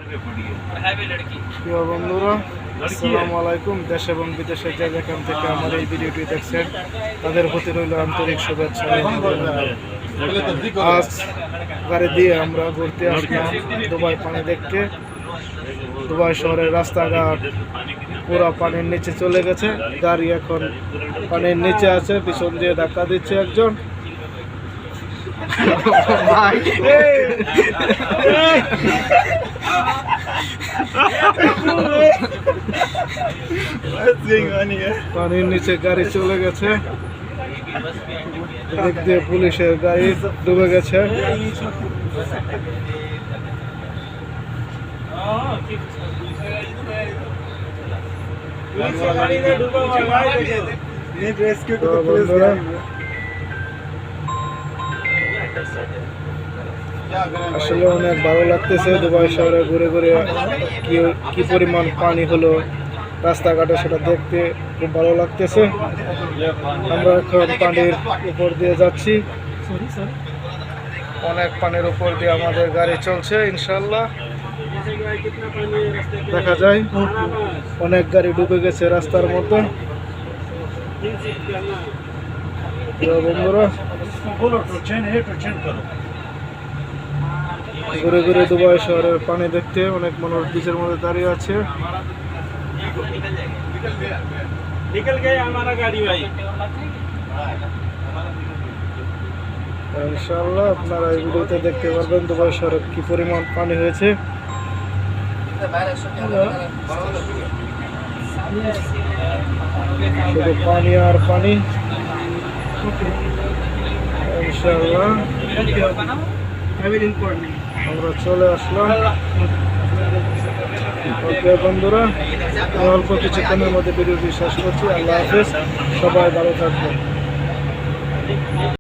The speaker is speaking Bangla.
প্রিয় বন্ধুরা, আসসালামু আলাইকুম। দেশ এবং বিদেশে যে যেখান থেকে আমার এই ভিডিওটি দেখছেন তাদের প্রতি রইল আন্তরিক শুভেচ্ছা। আজ গাড়ি দিয়ে আমরা ঘুরতে আসলাম দুবাই পানি দেখতে। দুবাই শহরের রাস্তাঘাট পুরো পানির নিচে চলে গেছে। গাড়ি এখন পানির নিচে আছে, পিছন দিয়ে ধাক্কা দিচ্ছে একজন। পানির নিচে গাড়ি চলে গেছে, দিক দিয়ে পুলিশের গাড়ি ডুবে গেছে। আসলে অনেক ভালো লাগতেছে দুবাই শহরে ঘুরে ঘুরে কি পরিমাণ পানি হলো রাস্তাঘাটে, সেটা দেখতে খুব ভালো লাগতেছে। আমরা এখন পানির উপর দিয়ে যাচ্ছি, অনেক পানির উপর দিয়ে আমাদের গাড়ি চলছে। ইনশাল্লাহ দেখা যায় অনেক গাড়ি ডুবে গেছে রাস্তার মধ্যে। বন্ধুরা, ঘুরে ঘুরে দুবাই শহরের পানি দেখতে অনেক মানুষ বিচের মধ্যে দাঁড়িয়ে আছে। ইনশাআল্লাহ আপনারা এই ভিডিওতে দেখতে পারবেন দুবাই শহরে কি পরিমাণ পানি হয়েছে। শুধু পানি আর পানি। ইনশাআল্লাহ আমরা চলে আসলাম। ওকে বন্ধুরা, অল্প কিছুক্ষণের মধ্যে ভিডিওটি শেষ করছি। আল্লাহ হাফেজ, সবাই ভালো থাকবেন।